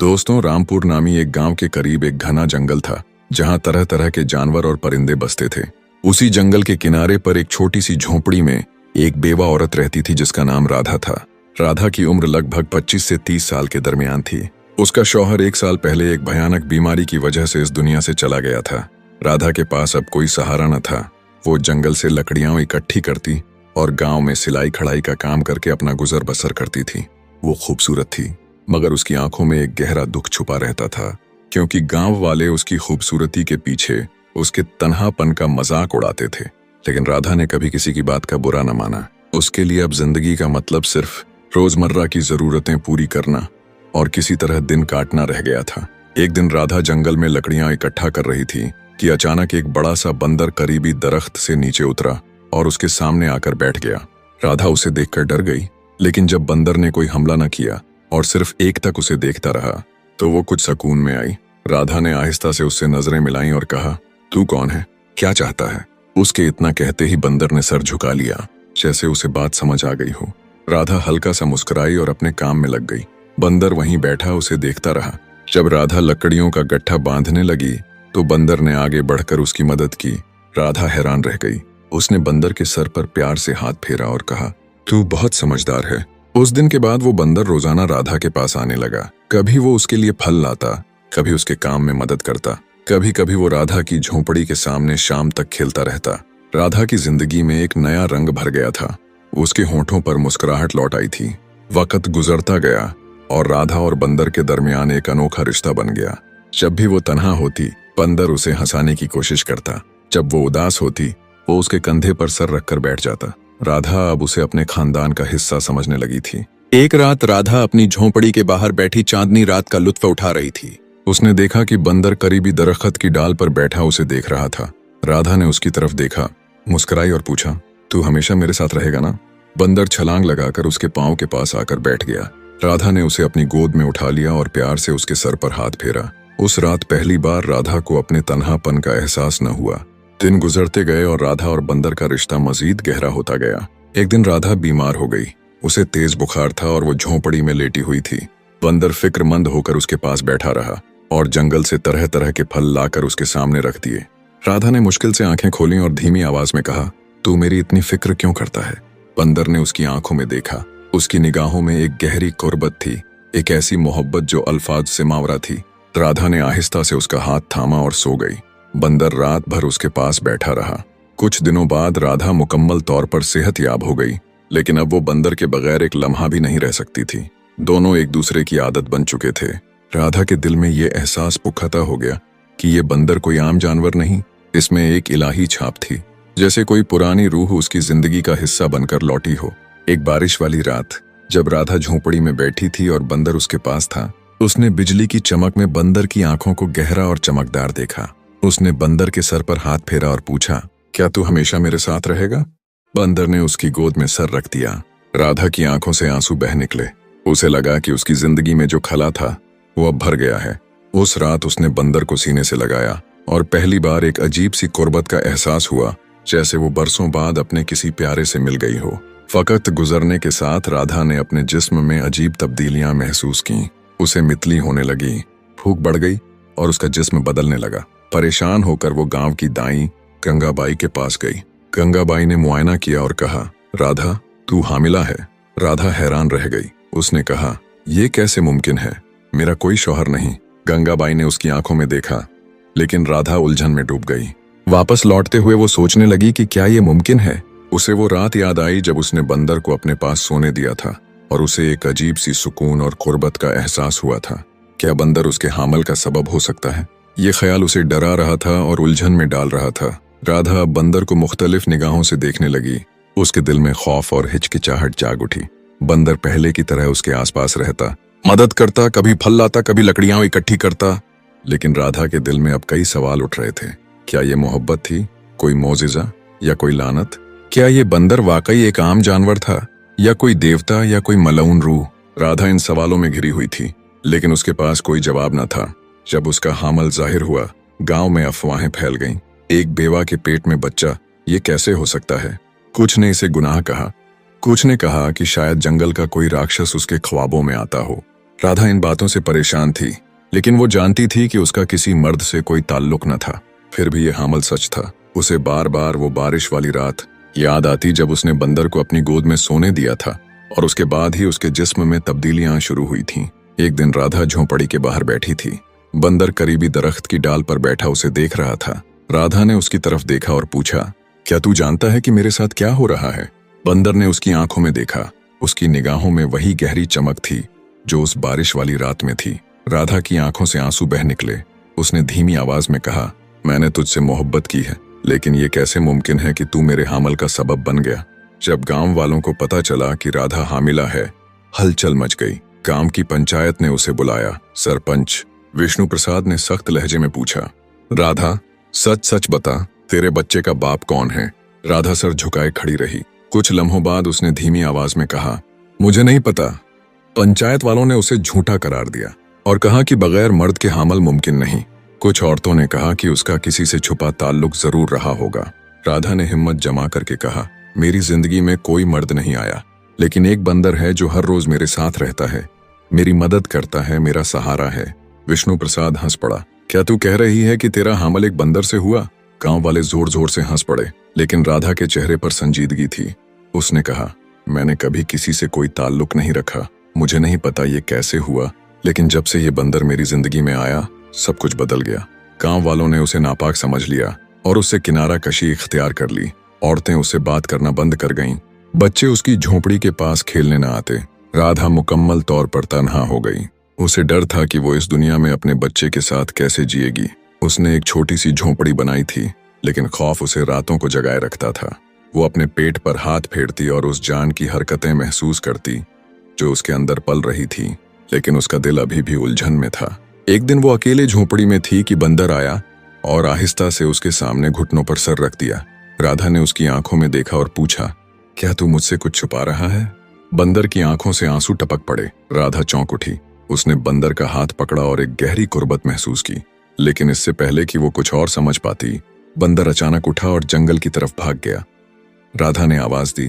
दोस्तों, रामपुर नामी एक गांव के करीब एक घना जंगल था जहां तरह तरह के जानवर और परिंदे बसते थे। उसी जंगल के किनारे पर एक छोटी सी झोंपड़ी में एक बेवा औरत रहती थी जिसका नाम राधा था। राधा की उम्र लगभग 25 से 30 साल के दरमियान थी। उसका शौहर 1 साल पहले एक भयानक बीमारी की वजह से इस दुनिया से चला गया था। राधा के पास अब कोई सहारा न था। वो जंगल से लकड़ियां इकट्ठी करती और गांव में सिलाई खड़ाई का काम करके अपना गुजर बसर करती थी। वो खूबसूरत थी, मगर उसकी आंखों में एक गहरा दुख छुपा रहता था, क्योंकि गांव वाले उसकी खूबसूरती के पीछे उसके तन्हापन का मजाक उड़ाते थे। लेकिन राधा ने कभी किसी की बात का बुरा न माना। उसके लिए अब जिंदगी का मतलब सिर्फ रोजमर्रा की जरूरतें पूरी करना और किसी तरह दिन काटना रह गया था। एक दिन राधा जंगल में लकड़ियां इकट्ठा कर रही थी कि अचानक एक बड़ा सा बंदर करीबी दरख्त से नीचे उतरा और उसके सामने आकर बैठ गया। राधा उसे देखकर डर गई, लेकिन जब बंदर ने कोई हमला न किया और सिर्फ एक तक उसे देखता रहा तो वो कुछ सुकून में आई। राधा ने आहिस्ता से उससे नजरें मिलाईं और कहा, तू कौन है, क्या चाहता है? उसके इतना कहते ही बंदर ने सर झुका लिया, जैसे उसे बात समझ आ गई हो। राधा हल्का सा मुस्कुराई और अपने काम में लग गई। बंदर वहीं बैठा उसे देखता रहा। जब राधा लकड़ियों का गट्ठा बांधने लगी तो बंदर ने आगे बढ़कर उसकी मदद की। राधा हैरान रह गई। उसने बंदर के सर पर प्यार से हाथ फेरा और कहा, तू बहुत समझदार है। उस दिन के बाद वो बंदर रोजाना राधा के पास आने लगा। कभी वो उसके लिए फल लाता, कभी उसके काम में मदद करता, कभी कभी वो राधा की झोंपड़ी के सामने शाम तक खेलता रहता। राधा की जिंदगी में एक नया रंग भर गया था। उसके होठों पर मुस्कुराहट लौट आई थी। वक्त गुजरता गया और राधा और बंदर के दरमियान एक अनोखा रिश्ता बन गया। जब भी वो तन्हा होती, बंदर उसे हंसाने की कोशिश करता। जब वो उदास होती, वो उसके कंधे पर सर रखकर बैठ जाता। राधा अब उसे अपने खानदान का हिस्सा समझने लगी थी। एक रात राधा अपनी झोंपड़ी के बाहर बैठी चांदनी रात का लुत्फ उठा रही थी। उसने देखा कि बंदर करीबी दरख्त की डाल पर बैठा उसे देख रहा था। राधा ने उसकी तरफ देखा, मुस्कुराई और पूछा, तू हमेशा मेरे साथ रहेगा ना? बंदर छलांग लगाकर उसके पांव के पास आकर बैठ गया। राधा ने उसे अपनी गोद में उठा लिया और प्यार से उसके सर पर हाथ फेरा। उस रात पहली बार राधा को अपने तन्हापन का एहसास न हुआ। दिन गुजरते गए और राधा और बंदर का रिश्ता मजीद गहरा होता गया। एक दिन राधा बीमार हो गई। उसे तेज बुखार था और वो झोंपड़ी में लेटी हुई थी। बंदर फिक्रमंद होकर उसके पास बैठा रहा और जंगल से तरह तरह के फल लाकर उसके सामने रख दिए। राधा ने मुश्किल से आंखें खोली और धीमी आवाज में कहा, तू मेरी इतनी फिक्र क्यों करता है? बंदर ने उसकी आंखों में देखा। उसकी निगाहों में एक गहरी कुर्बत थी, एक ऐसी मोहब्बत जो अल्फाज से मावरा थी। राधा ने आहिस्ता से उसका हाथ थामा और सो गई। बंदर रात भर उसके पास बैठा रहा। कुछ दिनों बाद राधा मुकम्मल तौर पर सेहतयाब हो गई, लेकिन अब वो बंदर के बगैर एक लम्हा भी नहीं रह सकती थी। दोनों एक दूसरे की आदत बन चुके थे। राधा के दिल में ये एहसास पुख्ता हो गया कि ये बंदर कोई आम जानवर नहीं, इसमें एक इलाही छाप थी, जैसे कोई पुरानी रूह उसकी जिंदगी का हिस्सा बनकर लौटी हो। एक बारिश वाली रात जब राधा झोंपड़ी में बैठी थी और बंदर उसके पास था, उसने बिजली की चमक में बंदर की आंखों को गहरा और चमकदार देखा। उसने बंदर के सर पर हाथ फेरा और पूछा, क्या तू हमेशा मेरे साथ रहेगा? बंदर ने उसकी गोद में सर रख दिया। राधा की आंखों से आंसू बह निकले। उसे लगा कि उसकी जिंदगी में जो खला था वो अब भर गया है। उस रात उसने बंदर को सीने से लगाया और पहली बार एक अजीब सी कुर्बत का एहसास हुआ, जैसे वो बरसों बाद अपने किसी प्यारे से मिल गई हो। वक्त गुजरने के साथ राधा ने अपने जिस्म में अजीब तब्दीलियां महसूस की। उसे मितली होने लगी, भूख बढ़ गई और उसका जिस्म बदलने लगा। परेशान होकर वो गांव की दाई गंगाबाई के पास गई। गंगाबाई ने मुआयना किया और कहा, राधा, तू हामिला है। राधा हैरान रह गई। उसने कहा, ये कैसे मुमकिन है? मेरा कोई शौहर नहीं। गंगाबाई ने उसकी आंखों में देखा, लेकिन राधा उलझन में डूब गई। वापस लौटते हुए वो सोचने लगी कि क्या ये मुमकिन है। उसे वो रात याद आई जब उसने बंदर को अपने पास सोने दिया था और उसे एक अजीब सी सुकून और कुर्बत का एहसास हुआ था। क्या बंदर उसके हामल का सबब हो सकता है? ये ख्याल उसे डरा रहा था और उलझन में डाल रहा था। राधा अब बंदर को मुख्तलिफ निगाहों से देखने लगी। उसके दिल में खौफ और हिचकिचाहट जाग उठी। बंदर पहले की तरह उसके आसपास रहता, मदद करता, कभी फल लाता, कभी लकड़ियां इकट्ठी करता। लेकिन राधा के दिल में अब कई सवाल उठ रहे थे। क्या ये मोहब्बत थी, कोई मोजिजा या कोई लानत? क्या ये बंदर वाकई एक आम जानवर था या कोई देवता या कोई मलऊन रूह? राधा इन सवालों में घिरी हुई थी, लेकिन उसके पास कोई जवाब न था। जब उसका हामल जाहिर हुआ, गांव में अफवाहें फैल गईं। एक बेवा के पेट में बच्चा, ये कैसे हो सकता है? कुछ ने इसे गुनाह कहा, कुछ ने कहा कि शायद जंगल का कोई राक्षस उसके ख्वाबों में आता हो। राधा इन बातों से परेशान थी, लेकिन वो जानती थी कि उसका किसी मर्द से कोई ताल्लुक न था। फिर भी ये हामल सच था। उसे बार बार वो बारिश वाली रात याद आती जब उसने बंदर को अपनी गोद में सोने दिया था, और उसके बाद ही उसके जिस्म में तब्दीलियां शुरू हुई थीं। एक दिन राधा झोंपड़ी के बाहर बैठी थी। बंदर करीबी दरख्त की डाल पर बैठा उसे देख रहा था। राधा ने उसकी तरफ देखा और पूछा, क्या तू जानता है कि मेरे साथ क्या हो रहा है? बंदर ने उसकी आंखों में देखा। उसकी निगाहों में वही गहरी चमक थी जो उस बारिश वाली रात में थी। राधा की आंखों से आंसू बह निकले। उसने धीमी आवाज में कहा, मैंने तुझसे मोहब्बत की है, लेकिन ये कैसे मुमकिन है कि तू मेरे हामल का सबब बन गया? जब गांव वालों को पता चला कि राधा हामिला है, हलचल मच गई। गांव की पंचायत ने उसे बुलाया। सरपंच विष्णु प्रसाद ने सख्त लहजे में पूछा, राधा, सच सच बता, तेरे बच्चे का बाप कौन है? राधा सर झुकाए खड़ी रही। कुछ लम्हों बाद उसने धीमी आवाज में कहा, मुझे नहीं पता। पंचायत वालों ने उसे झूठा करार दिया और कहा कि बगैर मर्द के हामल मुमकिन नहीं। कुछ औरतों ने कहा कि उसका किसी से छुपा ताल्लुक जरूर रहा होगा। राधा ने हिम्मत जमा करके कहा, मेरी जिंदगी में कोई मर्द नहीं आया, लेकिन एक बंदर है जो हर रोज मेरे साथ रहता है, मेरी मदद करता है, मेरा सहारा है। विष्णु प्रसाद हंस पड़ा। क्या तू कह रही है कि तेरा हामल एक बंदर से हुआ? गांव वाले जोर जोर से हंस पड़े, लेकिन राधा के चेहरे पर संजीदगी थी। उसने कहा, मैंने कभी किसी से कोई ताल्लुक नहीं रखा। मुझे नहीं पता ये कैसे हुआ, लेकिन जब से ये बंदर मेरी जिंदगी में आया, सब कुछ बदल गया। गांव वालों ने उसे नापाक समझ लिया और उससे किनारा कशी इख्तियार कर ली। औरतें उससे बात करना बंद कर गईं। बच्चे उसकी झोंपड़ी के पास खेलने न आते। राधा मुकम्मल तौर पर तन्हा हो गई। उसे डर था कि वो इस दुनिया में अपने बच्चे के साथ कैसे जिएगी। उसने एक छोटी सी झोंपड़ी बनाई थी, लेकिन खौफ उसे रातों को जगाए रखता था। वो अपने पेट पर हाथ फेरती और उस जान की हरकतें महसूस करती जो उसके अंदर पल रही थी, लेकिन उसका दिल अभी भी उलझन में था। एक दिन वो अकेले झोंपड़ी में थी कि बंदर आया और आहिस्ता से उसके सामने घुटनों पर सर रख दिया। राधा ने उसकी आंखों में देखा और पूछा, क्या तू मुझसे कुछ छुपा रहा है? बंदर की आंखों से आंसू टपक पड़े। राधा चौंक उठी। उसने बंदर का हाथ पकड़ा और एक गहरी कुर्बत महसूस की, लेकिन इससे पहले कि वो कुछ और समझ पाती, बंदर अचानक उठा और जंगल की तरफ भाग गया। राधा ने आवाज दी,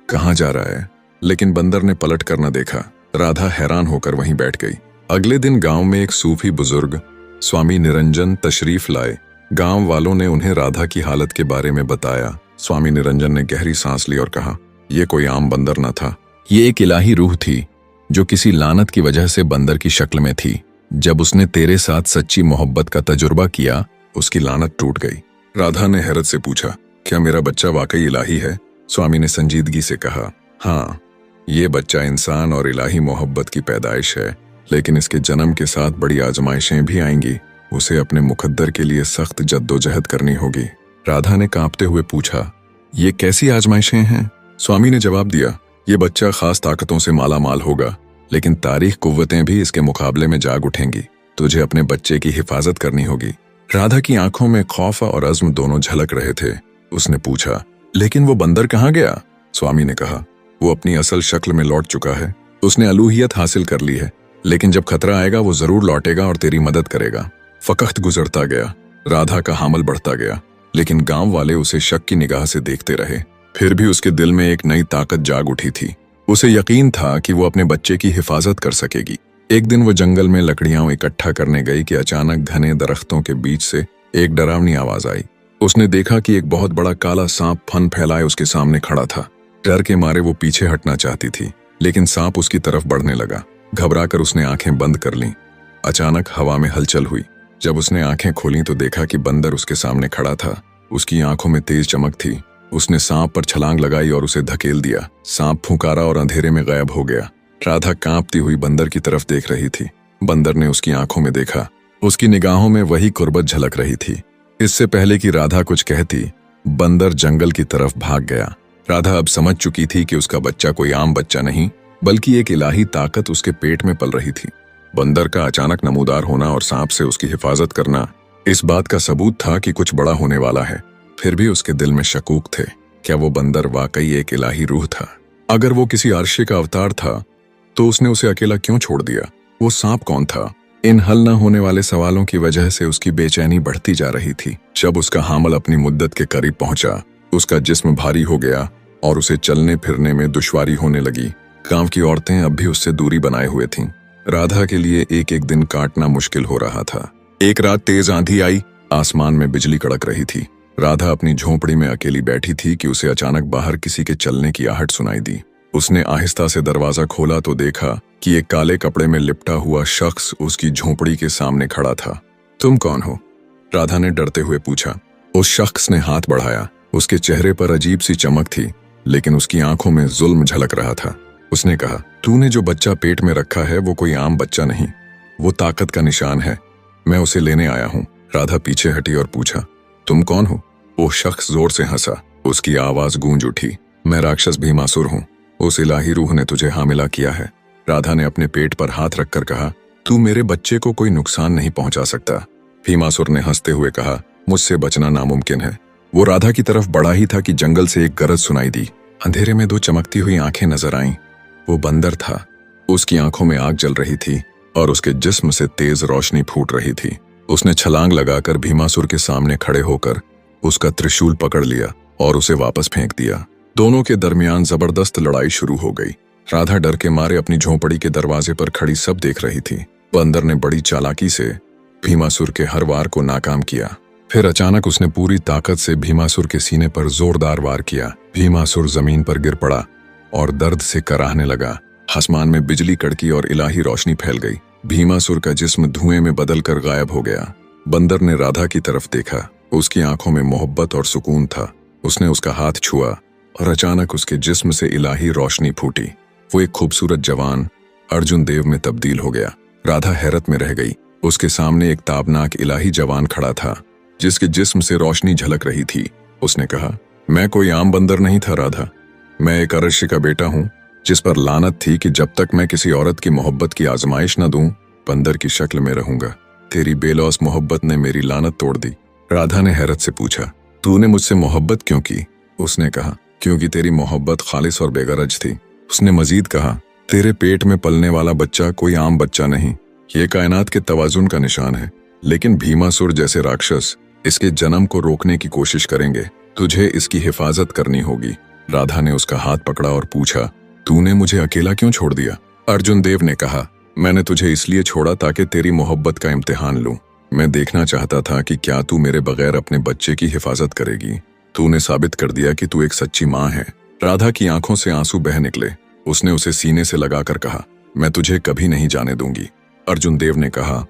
कहाँ जा रहा है? लेकिन बंदर ने पलट कर न देखा। राधा हैरान होकर वहीं बैठ गई। अगले दिन गांव में एक सूफी बुजुर्ग स्वामी निरंजन तशरीफ लाए। गांव वालों ने उन्हें राधा की हालत के बारे में बताया। स्वामी निरंजन ने गहरी सांस ली और कहा, यह कोई आम बंदर न था, ये एक इलाही रूह थी जो किसी लानत की वजह से बंदर की शक्ल में थी। जब उसने तेरे साथ सच्ची मोहब्बत का तजुर्बा किया, उसकी लानत टूट गई। राधा ने हैरत से पूछा, क्या मेरा बच्चा वाकई इलाही है? स्वामी ने संजीदगी से कहा, हाँ, ये बच्चा इंसान और इलाही मोहब्बत की पैदाइश है, लेकिन इसके जन्म के साथ बड़ी आजमाइशें भी आएंगी। उसे अपने मुकद्दर के लिए सख्त जद्दोजहद करनी होगी। राधा ने कांपते हुए पूछा, ये कैसी आजमाइशें हैं? स्वामी ने जवाब दिया, ये बच्चा खास ताकतों से माला माल होगा, लेकिन तारीख कुव्वतें भी इसके मुकाबले में जाग उठेंगी। तुझे अपने बच्चे की हिफाजत करनी होगी। राधा की आंखों में खौफ और अज़्म दोनों झलक रहे थे। उसने पूछा, लेकिन वो बंदर कहाँ गया? स्वामी ने कहा, वो अपनी असल शक्ल में लौट चुका है। उसने अलूहियत हासिल कर ली है, लेकिन जब खतरा आएगा वो जरूर लौटेगा और तेरी मदद करेगा। फकख्त गुजरता गया। राधा का हामल बढ़ता गया, लेकिन गांव वाले उसे शक की निगाह से देखते रहे। फिर भी उसके दिल में एक नई ताकत जाग उठी थी। उसे यकीन था कि वो अपने बच्चे की हिफाजत कर सकेगी। एक दिन वो जंगल में लकड़ियां इकट्ठा करने गई कि अचानक घने दरख्तों के बीच से एक डरावनी आवाज आई। उसने देखा कि एक बहुत बड़ा काला सांप फन फैलाए उसके सामने खड़ा था। डर के मारे वो पीछे हटना चाहती थी, लेकिन सांप उसकी तरफ बढ़ने लगा। घबराकर उसने आंखें बंद कर लीं। अचानक हवा में हलचल हुई। जब उसने आंखें खोलीं तो देखा कि बंदर उसके सामने खड़ा था। उसकी आंखों में तेज चमक थी। उसने सांप पर छलांग लगाई और उसे धकेल दिया। सांप फुंकारा और अंधेरे में गायब हो गया। राधा कांपती हुई बंदर की तरफ देख रही थी। बंदर ने उसकी आंखों में देखा। उसकी निगाहों में वही कुर्बत झलक रही थी। इससे पहले कि राधा कुछ कहती, बंदर जंगल की तरफ भाग गया। राधा अब समझ चुकी थी कि उसका बच्चा कोई आम बच्चा नहीं, बल्कि एक इलाही ताकत उसके पेट में पल रही थी। बंदर का अचानक नमूदार होना और सांप से उसकी हिफाजत करना इस बात का सबूत था कि कुछ बड़ा होने वाला है। फिर भी उसके दिल में शकूक थे। क्या वो बंदर वाकई एक इलाही रूह था? अगर वो किसी अर्शे का अवतार था, तो उसने उसे अकेला क्यों छोड़ दिया? वो सांप कौन था? इन हल न होने वाले सवालों की वजह से उसकी बेचैनी बढ़ती जा रही थी। जब उसका हामल अपनी मुद्दत के करीब पहुंचा, उसका जिस्म भारी हो गया और उसे चलने फिरने में दुश्वारी होने लगी। गांव की औरतें अब भी उससे दूरी बनाए हुए थीं। राधा के लिए एक एक दिन काटना मुश्किल हो रहा था। एक रात तेज आंधी आई, आसमान में बिजली कड़क रही थी। राधा अपनी झोंपड़ी में अकेली बैठी थी कि उसे अचानक बाहर किसी के चलने की आहट सुनाई दी। उसने आहिस्ता से दरवाजा खोला तो देखा कि एक काले कपड़े में लिपटा हुआ शख्स उसकी झोंपड़ी के सामने खड़ा था। तुम कौन हो? राधा ने डरते हुए पूछा। उस शख्स ने हाथ बढ़ाया। उसके चेहरे पर अजीब सी चमक थी, लेकिन उसकी आंखों में जुल्म झलक रहा था। उसने कहा, तूने जो बच्चा पेट में रखा है वो कोई आम बच्चा नहीं, वो ताकत का निशान है। मैं उसे लेने आया हूँ। राधा पीछे हटी और पूछा, तुम कौन हो? वो शख्स जोर से हंसा। उसकी आवाज गूंज उठी, मैं राक्षस भीमासुर हूँ। उस इलाही रूह ने तुझे हामिला किया है। राधा ने अपने पेट पर हाथ रखकर कहा, तू मेरे बच्चे को कोई नुकसान नहीं पहुंचा सकता। भीमासुर ने हंसते हुए कहा, मुझसे बचना नामुमकिन है। वो राधा की तरफ बढ़ा ही था कि जंगल से एक गरज सुनाई दी। अंधेरे में दो चमकती हुई आंखें नजर आईं। वो बंदर था। उसकी आंखों में आग जल रही थी और उसके जिस्म से तेज रोशनी फूट रही थी। उसने छलांग लगाकर भीमासुर के सामने खड़े होकर उसका त्रिशूल पकड़ लिया और उसे वापस फेंक दिया। दोनों के दरमियान जबरदस्त लड़ाई शुरू हो गई। राधा डर के मारे अपनी झोंपड़ी के दरवाजे पर खड़ी सब देख रही थी। बंदर ने बड़ी चालाकी से भीमासुर के हर वार को नाकाम किया। फिर अचानक उसने पूरी ताकत से भीमासुर के सीने पर जोरदार वार किया। भीमासुर जमीन पर गिर पड़ा और दर्द से कराहने लगा। आसमान में बिजली कड़की और इलाही रोशनी फैल गई। भीमासुर का जिस्म धुएं में बदलकर गायब हो गया। बंदर ने राधा की तरफ देखा। उसकी आंखों में मोहब्बत और सुकून था। उसने उसका हाथ छुआ और अचानक उसके जिस्म से इलाही रोशनी फूटी। वो एक खूबसूरत जवान अर्जुन देव में तब्दील हो गया। राधा हैरत में रह गई। उसके सामने एक ताबनाक इलाही जवान खड़ा था जिसके जिस्म से रोशनी झलक रही थी। उसने कहा, मैं कोई आम बंदर नहीं था राधा, मैं एक अरशी का बेटा हूँ जिस पर लानत थी कि जब तक मैं किसी औरत की मोहब्बत की आजमाइश न दूं, बंदर की शक्ल में रहूंगा। तेरी बेलौस मोहब्बत ने मेरी लानत तोड़ दी। राधा ने हैरत से पूछा, तूने मुझसे मोहब्बत क्यों की? उसने कहा, क्योंकि तेरी मोहब्बत खालिस और बेगरज थी। उसने मजीद कहा, तेरे पेट में पलने वाला बच्चा कोई आम बच्चा नहीं, ये कायनात के तवाजुन का निशान है। लेकिन भीमासुर जैसे राक्षस इसके जन्म को रोकने की कोशिश करेंगे। तुझे इसकी हिफाजत करनी होगी। राधा ने उसका हाथ पकड़ा और पूछा, तूने मुझे अकेला क्यों छोड़ दिया? अर्जुन देव ने कहा, मैंने तुझे इसलिए छोड़ा ताकि तेरी मोहब्बत का इम्तिहान लूं। मैं देखना चाहता था कि क्या तू मेरे बगैर अपने बच्चे की हिफाजत करेगी। तूने साबित कर दिया कि तू एक सच्ची माँ है। राधा की आंखों से आंसू बह निकले। उसने उसे सीने से लगाकर कहा, मैं तुझे कभी नहीं जाने दूंगी। अर्जुन देव ने कहा,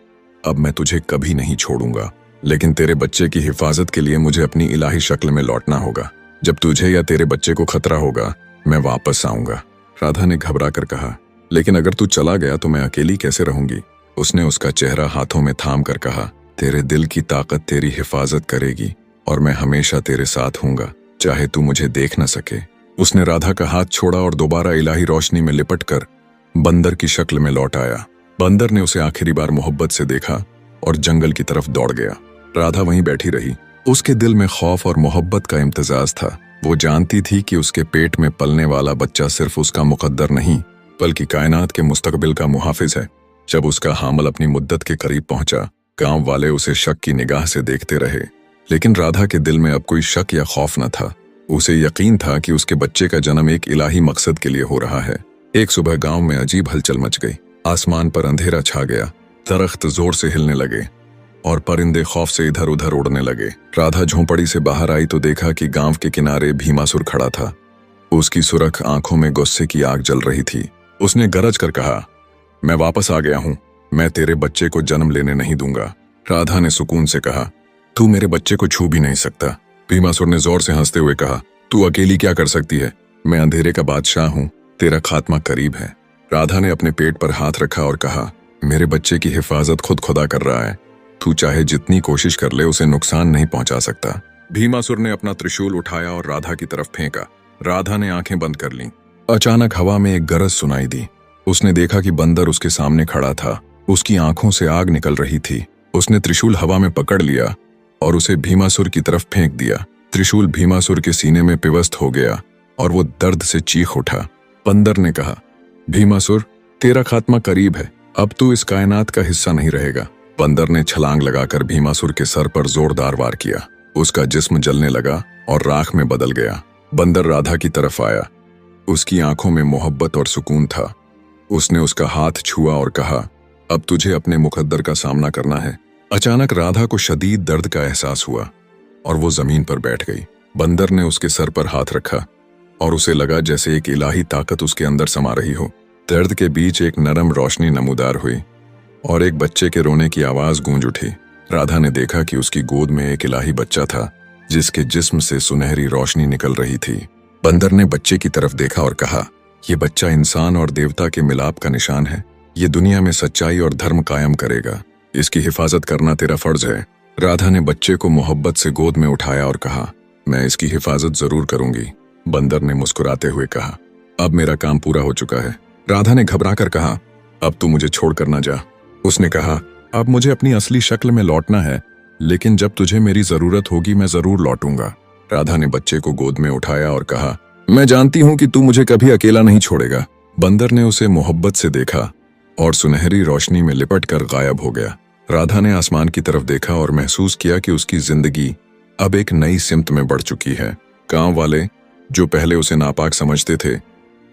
अब मैं तुझे कभी नहीं छोड़ूंगा, लेकिन तेरे बच्चे की हिफाजत के लिए मुझे अपनी इलाही शक्ल में लौटना होगा। जब तुझे या तेरे बच्चे को खतरा होगा, मैं वापस आऊंगा। राधा ने घबरा कर कहा, लेकिन अगर तू चला गया तो मैं अकेली कैसे रहूंगी? उसने उसका चेहरा हाथों में थाम कर कहा, तेरे दिल की ताकत तेरी हिफाजत करेगी और मैं हमेशा तेरे साथ हूंगा, चाहे तू मुझे देख न सके। उसने राधा का हाथ छोड़ा और दोबारा इलाही रोशनी में लिपटकर बंदर की शक्ल में लौट आया। बंदर ने उसे आखिरी बार मोहब्बत से देखा और जंगल की तरफ दौड़ गया। राधा वहीं बैठी रही। उसके दिल में खौफ और मोहब्बत का इम्तिजाज था। वो जानती थी कि उसके पेट में पलने वाला बच्चा सिर्फ उसका मुकद्दर नहीं, बल्कि कायनात के मुस्तकबिल का मुहाफिज है। जब उसका हामल अपनी मुद्दत के करीब पहुंचा, गांव वाले उसे शक की निगाह से देखते रहे, लेकिन राधा के दिल में अब कोई शक या खौफ न था। उसे यकीन था कि उसके बच्चे का जन्म एक इलाही मकसद के लिए हो रहा है। एक सुबह गांव में अजीब हलचल मच गई। आसमान पर अंधेरा छा गया, दरख्त जोर से हिलने लगे और परिंदे खौफ से इधर उधर उड़ने लगे। राधा झोंपड़ी से बाहर आई तो देखा कि गांव के किनारे भीमासुर खड़ा था। उसकी सुरख आंखों में गुस्से की आग जल रही थी। उसने गरज कर कहा, मैं वापस आ गया हूं, मैं तेरे बच्चे को जन्म लेने नहीं दूंगा। राधा ने सुकून से कहा, तू मेरे बच्चे को छू भी नहीं सकता। भीमासुर ने जोर से हंसते हुए कहा, तू अकेली क्या कर सकती है? मैं अंधेरे का बादशाह हूं, तेरा खात्मा करीब है। राधा ने अपने पेट पर हाथ रखा और कहा, मेरे बच्चे की हिफाजत खुद खुदा कर रहा है, तू चाहे जितनी कोशिश कर ले उसे नुकसान नहीं पहुंचा सकता। भीमासुर ने अपना त्रिशूल उठाया और राधा की तरफ फेंका। राधा ने आंखें बंद कर लीं। अचानक हवा में एक गरज सुनाई दी। उसने देखा कि बंदर उसके सामने खड़ा था। उसकी आंखों से आग निकल रही थी। उसने त्रिशूल हवा में पकड़ लिया और उसे भीमासुर की तरफ फेंक दिया। त्रिशूल भीमासुर के सीने में पिवस्त हो गया और वो दर्द से चीख उठा। बंदर ने कहा, भीमासुर, तेरा खात्मा करीब है, अब तू इस कायनात का हिस्सा नहीं रहेगा। बंदर ने छलांग लगाकर भीमासुर के सर पर जोरदार वार किया। उसका जिस्म जलने लगा और राख में बदल गया। बंदर राधा की तरफ आया। उसकी आंखों में मोहब्बत और सुकून था। उसने उसका हाथ छुआ और कहा, अब तुझे अपने मुकद्दर का सामना करना है। अचानक राधा को शदीद दर्द का एहसास हुआ और वो जमीन पर बैठ गई। बंदर ने उसके सर पर हाथ रखा और उसे लगा जैसे एक इलाही ताकत उसके अंदर समा रही हो। दर्द के बीच एक नरम रोशनी नमूदार हुई और एक बच्चे के रोने की आवाज गूंज उठी। राधा ने देखा कि उसकी गोद में एक इलाही बच्चा था जिसके जिस्म से सुनहरी रोशनी निकल रही थी। बंदर ने बच्चे की तरफ देखा और कहा, यह बच्चा इंसान और देवता के मिलाप का निशान है। ये दुनिया में सच्चाई और धर्म कायम करेगा। इसकी हिफाजत करना तेरा फर्ज है। राधा ने बच्चे को मोहब्बत से गोद में उठाया और कहा, मैं इसकी हिफाजत जरूर करूंगी। बंदर ने मुस्कुराते हुए कहा, अब मेरा काम पूरा हो चुका है। राधा ने घबराकर कहा, अब तू मुझे छोड़कर ना जा। उसने कहा, अब मुझे अपनी असली शक्ल में लौटना है, लेकिन जब तुझे मेरी जरूरत होगी मैं जरूर लौटूंगा। राधा ने बच्चे को गोद में उठाया और कहा, मैं जानती हूं कि तू मुझे कभी अकेला नहीं छोड़ेगा। बंदर ने उसे मोहब्बत से देखा और सुनहरी रोशनी में लिपट कर गायब हो गया। राधा ने आसमान की तरफ देखा और महसूस किया कि उसकी जिंदगी अब एक नई सिमत में बढ़ चुकी है। गांव वाले जो पहले उसे नापाक समझते थे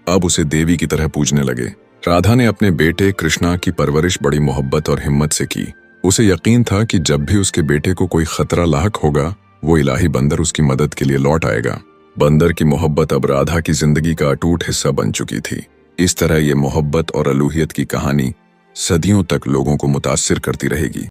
अब उसे देवी की तरह पूजने लगे। राधा ने अपने बेटे कृष्णा की परवरिश बड़ी मोहब्बत और हिम्मत से की। उसे यकीन था कि जब भी उसके बेटे को कोई खतरा लाहक होगा वो इलाही बंदर उसकी मदद के लिए लौट आएगा। बंदर की मोहब्बत अब राधा की जिंदगी का अटूट हिस्सा बन चुकी थी। इस तरह ये मोहब्बत और अलूहियत की कहानी सदियों तक लोगों को मुतासिर करती रहेगी।